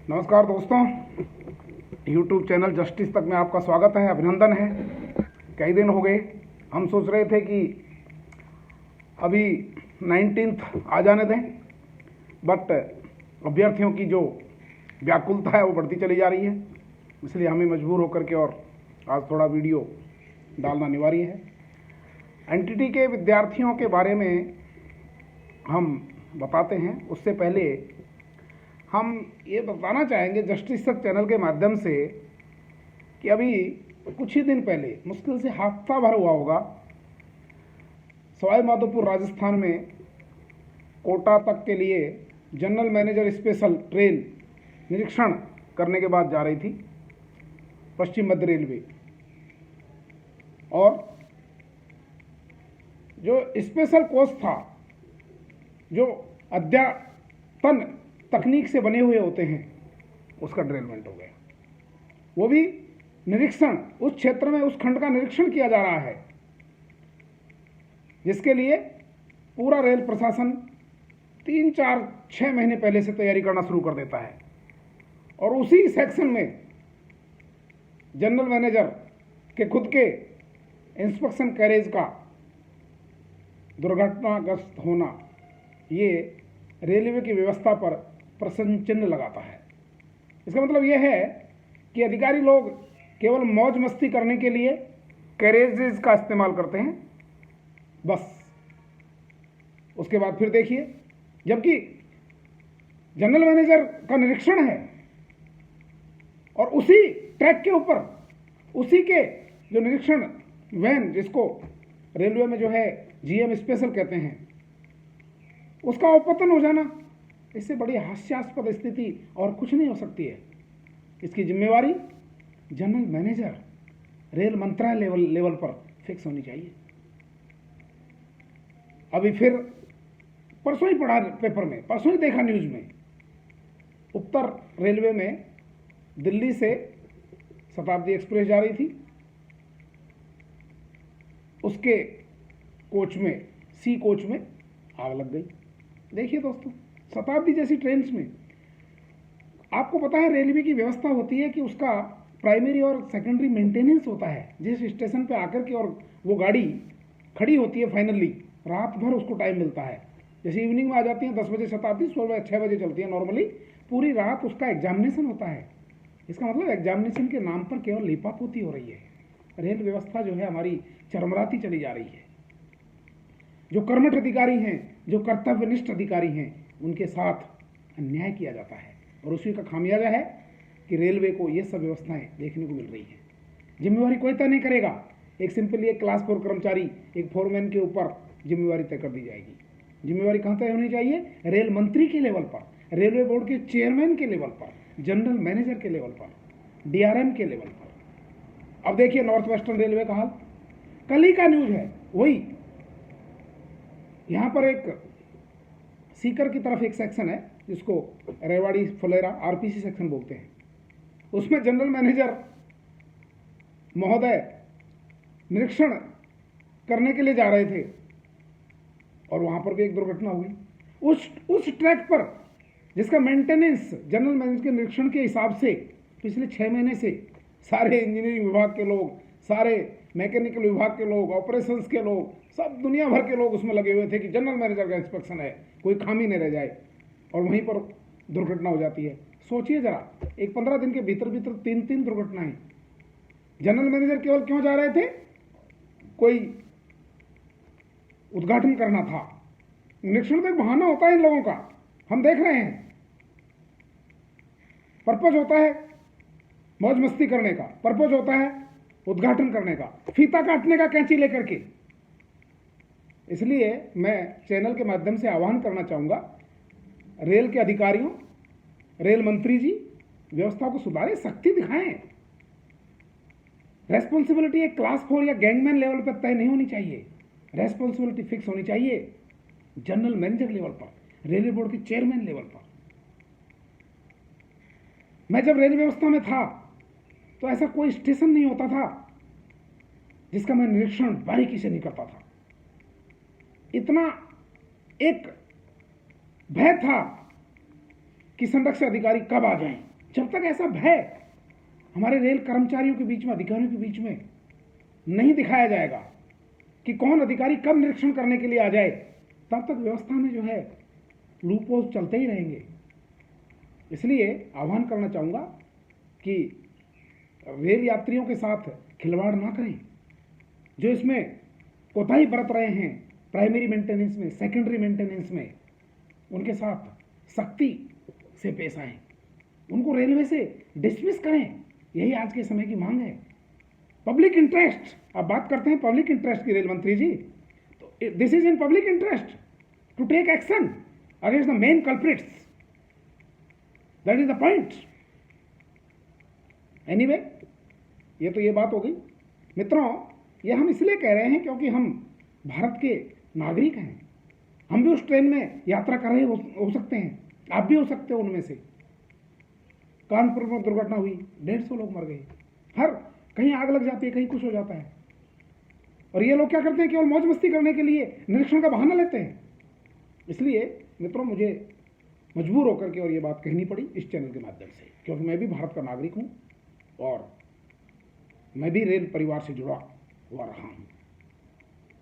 नमस्कार दोस्तों, YouTube channel justice तक में आपका स्वागत है, अभिनंदन है। कई दिन हो गए, हम सोच रहे थे कि अभी 19 आ जाने दें, बट अभ्यर्थियों की जो व्याकुलता है वो बढ़ती चली जा रही है, इसलिए हमें मजबूर होकर के और आज थोड़ा वीडियो डालना अनिवार्य है। एनटीटी के विद्यार्थियों के बारे में हम बताते हैं, उससे पहले हम ये बताना चाहेंगे जस्टिस तक चैनल के माध्यम से कि अभी कुछ ही दिन पहले, मुश्किल से हफ्ता भर हुआ होगा, सवाई माधोपुर राजस्थान में कोटा तक के लिए जनरल मैनेजर स्पेशल ट्रेन निरीक्षण करने के बाद जा रही थी पश्चिम मध्य रेलवे। और जो स्पेशल कोच था, जो अद्यतन तकनीक से बने हुए होते हैं, उसका डिरेलमेंट हो गया। वो भी निरीक्षण, उस क्षेत्र में उस खंड का निरीक्षण किया जा रहा है, जिसके लिए पूरा रेल प्रशासन 3-4-6 महीने पहले से तैयारी करना शुरू कर देता है। और उसी सेक्शन में जनरल मैनेजर के खुद के इंस्पेक्शन कैरेज का दुर्घटनाग्रस्त होना, ये रेलवे की व्यवस्था पर प्रश्न चिन्ह लगाता है। इसका मतलब यह है कि अधिकारी लोग केवल मौज मस्ती करने के लिए कैरेजेस का इस्तेमाल करते हैं, बस। उसके बाद फिर देखिए, जबकि जनरल मैनेजर का निरीक्षण है और उसी ट्रैक के ऊपर उसी के जो निरीक्षण वैन, जिसको रेलवे में जो है जीएम स्पेशल कहते हैं, उसका अपतन हो जाना, इससे बड़ी हास्यास्पद स्थिति और कुछ नहीं हो सकती है। इसकी जिम्मेवारी जनरल मैनेजर, रेल मंत्रालय लेवल पर फिक्स होनी चाहिए। अभी फिर परसों ही पढ़ा पेपर में, परसों ही देखा न्यूज में, उत्तर रेलवे में दिल्ली से शताब्दी एक्सप्रेस जा रही थी, उसके कोच में, सी कोच में आग लग गई। देखिए दोस्तों, शताब्दी जैसी ट्रेन में आपको पता है रेलवे की व्यवस्था होती है कि उसका प्राइमरी और सेकेंडरी मेंटेनेंस होता है। जिस स्टेशन पे आकर के और वो गाड़ी खड़ी होती है, फाइनली रात भर उसको टाइम मिलता है। जैसे इवनिंग में आ जाती है 10 बजे शताब्दी, 6 बजे चलती है नॉर्मली, पूरी रात उसका एग्जामिनेशन होता है। इसका मतलब एग्जामिनेशन के नाम पर केवल लीपापोती हो रही है। रेल व्यवस्था जो है हमारी चरमराती चली जा रही है। जो कर्मठ अधिकारी हैं, जो कर्तव्यनिष्ठ अधिकारी हैं, उनके साथ अन्याय किया जाता है, और उसी का खामियाजा है कि रेलवे को ये सब व्यवस्थाएं देखने को मिल रही हैं। जिम्मेवारी कोई तय नहीं करेगा, एक सिंपली एक क्लास 4 कर्मचारी, एक फोरमैन के ऊपर जिम्मेवारी तय कर दी जाएगी। जिम्मेवारी कहाँ तय होनी चाहिए? रेल मंत्री के लेवल पर, रेलवे बोर्ड के चेयरमैन के लेवल पर, जनरल मैनेजर के लेवल पर, डीआरएम के लेवल पर। अब देखिए नॉर्थ वेस्टर्न रेलवे का हाल, कल ही का न्यूज है। वही यहाँ पर एक सीकर की तरफ एक सेक्शन है, जिसको रेवाड़ी फुलेरा आरपीसी सेक्शन बोलते हैं। उसमें जनरल मैनेजर महोदय निरीक्षण करने के लिए जा रहे थे और वहां पर भी एक दुर्घटना हुई। उस ट्रैक पर जिसका मेंटेनेंस जनरल मैनेजर के निरीक्षण के हिसाब से पिछले 6 महीने से सारे इंजीनियरिंग विभाग के लोग, सारे मैकेनिकल विभाग के लोग, ऑपरेशंस के लोग, सब दुनिया भर के लोग उसमें लगे हुए थे कि जनरल मैनेजर का इंस्पेक्शन है, कोई खामी नहीं रह जाए, और वहीं पर दुर्घटना हो जाती है। सोचिए जरा, एक 15 दिन के भीतर 3 दुर्घटनाएं। जनरल मैनेजर केवल क्यों जा रहे थे? कोई उद्घाटन करना था। निरीक्षण तो एक बहाना होता है इन लोगों का, हम देख रहे हैं। पर्पज होता है मौज मस्ती करने का, पर्पज होता है उद्घाटन करने का, फीता काटने का कैंची लेकर के। इसलिए मैं चैनल के माध्यम से आह्वान करना चाहूंगा, रेल के अधिकारियों, रेल मंत्री जी, व्यवस्था को सुधारें, सख्ती दिखाएं। रेस्पॉन्सिबिलिटी एक क्लास 4 या गैंगमैन लेवल पर तय नहीं होनी चाहिए। रेस्पॉन्सिबिलिटी फिक्स होनी चाहिए जनरल मैनेजर लेवल पर, रेलवे बोर्ड के चेयरमैन लेवल पर। मैं जब रेल व्यवस्था में था तो ऐसा कोई स्टेशन नहीं होता था जिसका मैं निरीक्षण बारीकी से नहीं करता था। इतना एक भय था कि संरक्षक अधिकारी कब आ जाएं, जब तक ऐसा भय हमारे रेल कर्मचारियों के बीच में, अधिकारियों के बीच में नहीं दिखाया जाएगा कि कौन अधिकारी कब निरीक्षण करने के लिए आ जाए, तब तक व्यवस्था में जो है लूपहोल्स चलते ही रहेंगे। इसलिए आह्वान करना चाहूँगा कि रेल यात्रियों के साथ खिलवाड़ ना करें। जो इसमें कोताही बरत रहे हैं प्राइमरी मेंटेनेंस में, सेकेंडरी मेंटेनेंस में, उनके साथ सख्ती से पेश आएं, उनको रेलवे से डिसमिस करें। यही आज के समय की मांग है। पब्लिक इंटरेस्ट, आप बात करते हैं पब्लिक इंटरेस्ट की रेल मंत्री जी, तो this is in public interest to take action against the main culprits, that is the point. Anyway, ये तो ये बात हो गई। मित्रों, ये हम इसलिए कह रहे हैं क्योंकि हम भारत के नागरिक हैं। हम भी उस ट्रेन में यात्रा कर रहे हो सकते हैं, आप भी हो सकते हो उनमें से। कानपुर में दुर्घटना हुई, 150 लोग मर गए। हर कहीं आग लग जाती है, कहीं कुछ हो जाता है, और ये लोग क्या करते हैं, केवल मौज मस्ती करने के लिए निरीक्षण का बहाना लेते हैं। इसलिए मित्रों, मुझे मजबूर होकर के और ये बात कहनी पड़ी इस चैनल के माध्यम से, क्योंकि मैं भी भारत का नागरिक हूं और मैं भी रेल परिवार से जुड़ा हुआ रहा हूं।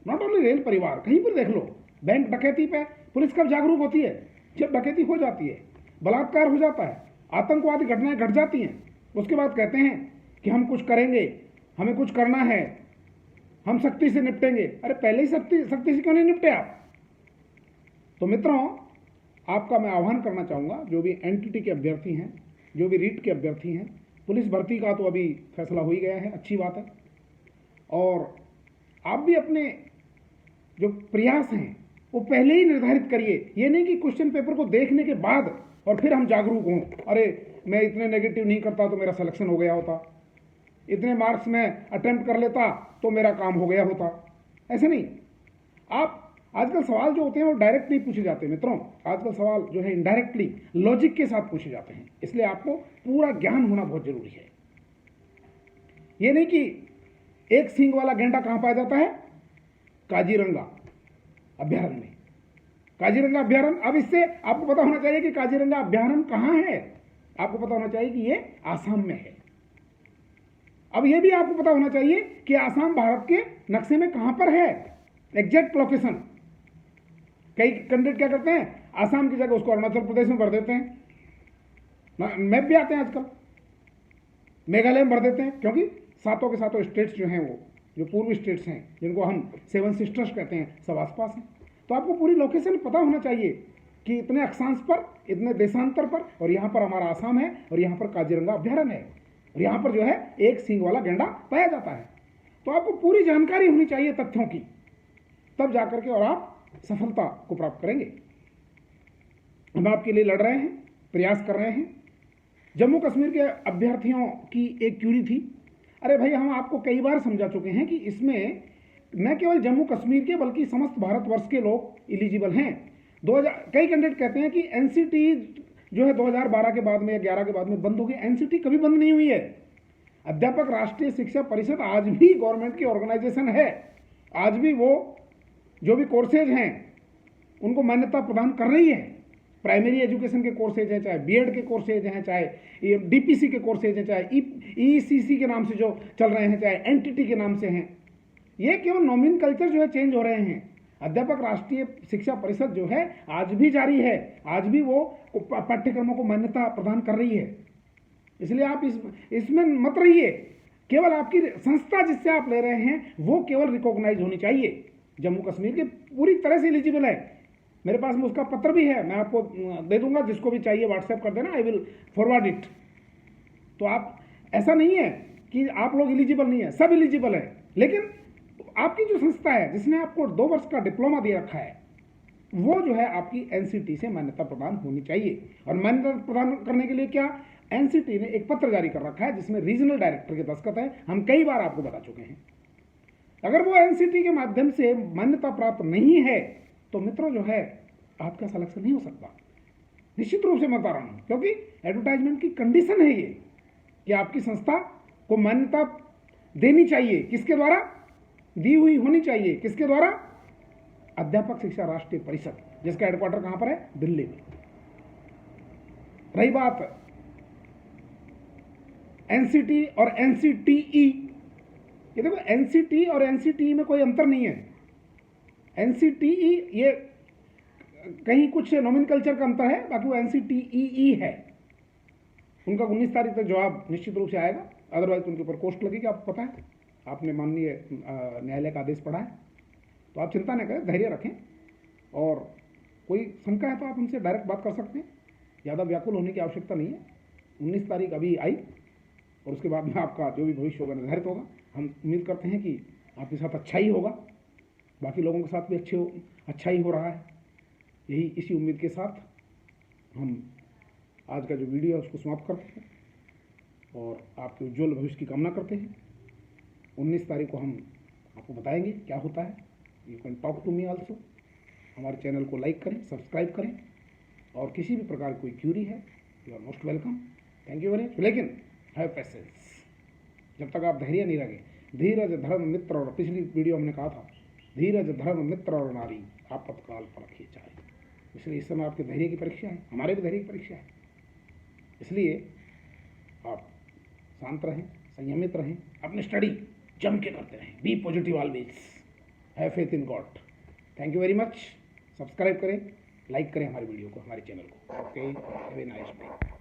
नॉट ओनली रेल परिवार, कहीं पर देख लो, बैंक डकैती पे पुलिस कब जागरूक होती है? जब डकैती हो जाती है, बलात्कार हो जाता है, आतंकवादी घटनाएं घट जाती हैं, उसके बाद कहते हैं कि हम कुछ करेंगे, हमें कुछ करना है, हम सख्ती से निपटेंगे। अरे पहले ही सख्ती से क्यों नहीं निपटे आप? तो मित्रों, आपका मैं आह्वान करना चाहूँगा, जो भी एनटीटी के अभ्यर्थी हैं, जो भी रीट के अभ्यर्थी हैं, पुलिस भर्ती का तो अभी फैसला हो ही गया है, अच्छी बात है। और आप भी अपने जो प्रयास हैं वो पहले ही निर्धारित करिए। ये नहीं कि क्वेश्चन पेपर को देखने के बाद और फिर हम जागरूक हों, अरे मैं इतने नेगेटिव नहीं करता तो मेरा सिलेक्शन हो गया होता, इतने मार्क्स में अटेम्प्ट कर लेता तो मेरा काम हो गया होता। ऐसे नहीं। आप आजकल सवाल जो होते हैं वो डायरेक्ट नहीं पूछे जाते मित्रों, आजकल सवाल जो है इनडायरेक्टली लॉजिक के साथ पूछे जाते हैं। इसलिए आपको पूरा ज्ञान होना बहुत जरूरी है। ये नहीं कि एक सींग वाला गेंडा कहां पाया जाता है? काजीरंगा अभ्यारण्य में। काजीरंगा अभ्यारण्य, अब इससे आपको पता होना चाहिए कि काजीरंगा अभ्यारण्य कहां है। आपको पता होना चाहिए कि ये आसाम में है। अब ये भी आपको पता होना चाहिए कि आसाम भारत के नक्शे में कहां पर है, एग्जैक्ट लोकेशन। कई कैंडिडेट क्या करते हैं, आसाम की जगह उसको अरुणाचल प्रदेश में भर देते हैं। मैप भी आते हैं आजकल, मेघालय में भर देते हैं, क्योंकि सातों के सातों स्टेट्स जो हैं, वो जो पूर्वी स्टेट्स हैं, जिनको हम 7 सिस्टर्स कहते हैं, सब आसपास हैं। तो आपको पूरी लोकेशन पता होना चाहिए कि इतने अक्षांश पर, इतने देशांतर पर, और यहाँ पर हमारा आसाम है, और यहाँ पर काजीरंगा अभ्यारण्य है, और यहाँ पर जो है एक सींग वाला गेंडा पाया जाता है। तो आपको पूरी जानकारी होनी चाहिए तथ्यों की, तब जाकर के और आप सफलता को प्राप्त करेंगे। हम आपके लिए लड़ रहे हैं, प्रयास कर रहे हैं। जम्मू कश्मीर के अभ्यर्थियों की एक क्यूरी थी। अरे भाई, हम आपको कई बार समझा चुके हैं कि इसमें न केवल जम्मू कश्मीर के बल्कि समस्त भारतवर्ष के लोग एलिजिबल हैं। कई कैंडिडेट कहते हैं कि एनसीटी जो है 2012 के बाद में या 11 के बाद में बंद हो गई। एनसीटी कभी बंद नहीं हुई है। अध्यापक राष्ट्रीय शिक्षा परिषद आज भी गवर्नमेंट की ऑर्गेनाइजेशन है। आज भी वो जो भी कोर्सेज हैं उनको मान्यता प्रदान कर रही है। प्राइमरी एजुकेशन के कोर्सेज हैं, चाहे बीएड के कोर्सेज हैं, चाहे डीपीसी के कोर्सेज हैं, चाहे ईसीसी के नाम से जो चल रहे हैं, चाहे एनटीटी के नाम से हैं। ये केवल नॉमिनकल्चर जो है चेंज हो रहे हैं। अध्यापक राष्ट्रीय शिक्षा परिषद जो है आज भी जारी है, आज भी वो पाठ्यक्रमों को मान्यता प्रदान कर रही है। इसलिए आप इसमें मत रहिए। केवल आपकी संस्था जिससे आप ले रहे हैं वो केवल रिकॉग्नाइज होनी चाहिए। जम्मू कश्मीर के पूरी तरह से एलिजिबल है। मेरे पास में उसका पत्र भी है, मैं आपको दे दूंगा, जिसको भी चाहिए व्हाट्सएप कर देना, आई विल फॉरवर्ड इट। तो आप, ऐसा नहीं है कि आप लोग एलिजिबल नहीं है, सब एलिजिबल है। लेकिन आपकी जो संस्था है जिसने आपको 2 वर्ष का डिप्लोमा दे रखा है, वो जो है आपकी एनसीटी से मान्यता प्रदान होनी चाहिए। और मान्यता प्रदान करने के लिए क्या, एनसीटी ने एक पत्र जारी कर रखा है जिसमें रीजनल डायरेक्टर के दस्तखत है। हम कई बार आपको बता चुके हैं। अगर वो एनसीटी के माध्यम से मान्यता प्राप्त नहीं है तो मित्रों जो है आपका सिलेक्शन नहीं हो सकता। निश्चित रूप से मैं बता रहा हूं, क्योंकि एडवर्टाइजमेंट की कंडीशन है ये कि आपकी संस्था को मान्यता देनी चाहिए। किसके द्वारा दी हुई होनी चाहिए? किसके द्वारा? अध्यापक शिक्षा राष्ट्रीय परिषद, जिसका हेडक्वार्टर कहां पर है? दिल्ली में। रही बात एनसीटी और एनसीटीई, ये देखो एनसीटी और एनसीटीई में कोई अंतर नहीं है। एनसीटीई ये कहीं कुछ नोमेनकल्चर का अंतर है, बाकी वो एनसीटीई है। उनका 19 तारीख तक जवाब निश्चित रूप से आएगा, अदरवाइज उनके ऊपर कोस्ट लगेगी। आपको पता है, आपने माननीय न्यायालय का आदेश पढ़ा है, तो आप चिंता न करें, धैर्य रखें, और कोई शंका है तो आप हमसे डायरेक्ट बात कर सकते हैं। ज़्यादा व्याकुल होने की आवश्यकता नहीं है। 19 तारीख अभी आई और उसके बाद में आपका जो भी भविष्य होगा निर्धारित होगा। हम उम्मीद करते हैं कि आपके साथ अच्छा ही होगा, बाकी लोगों के साथ भी अच्छा ही हो रहा है। यही इसी उम्मीद के साथ हम आज का जो वीडियो है उसको समाप्त करते हैं और आपके उज्ज्वल भविष्य की कामना करते हैं। 19 तारीख को हम आपको बताएंगे क्या होता है। You can talk to me also. हमारे चैनल को लाइक करें, सब्सक्राइब करें, और किसी भी प्रकार की कोई क्यूरी है, you are most welcome. Thank you very much. लेकिन हैव पेशेंस, जब तक आप धैर्य नहीं रखें। धीरज धर्म मित्र, और पिछली वीडियो हमने कहा था धीरज धर्म मित्र और नारी आपातकाल पर रखी जाए। इसलिए इस समय आपके धैर्य की परीक्षा है, हमारे भी धैर्य की परीक्षा है। इसलिए आप शांत रहें, संयमित रहें, अपनी स्टडी जम के करते रहें। Be positive always, have faith in God. Thank you very much. Subscribe करें, लाइक करें हमारे वीडियो को, हमारे चैनल को। Okay, have a nice day.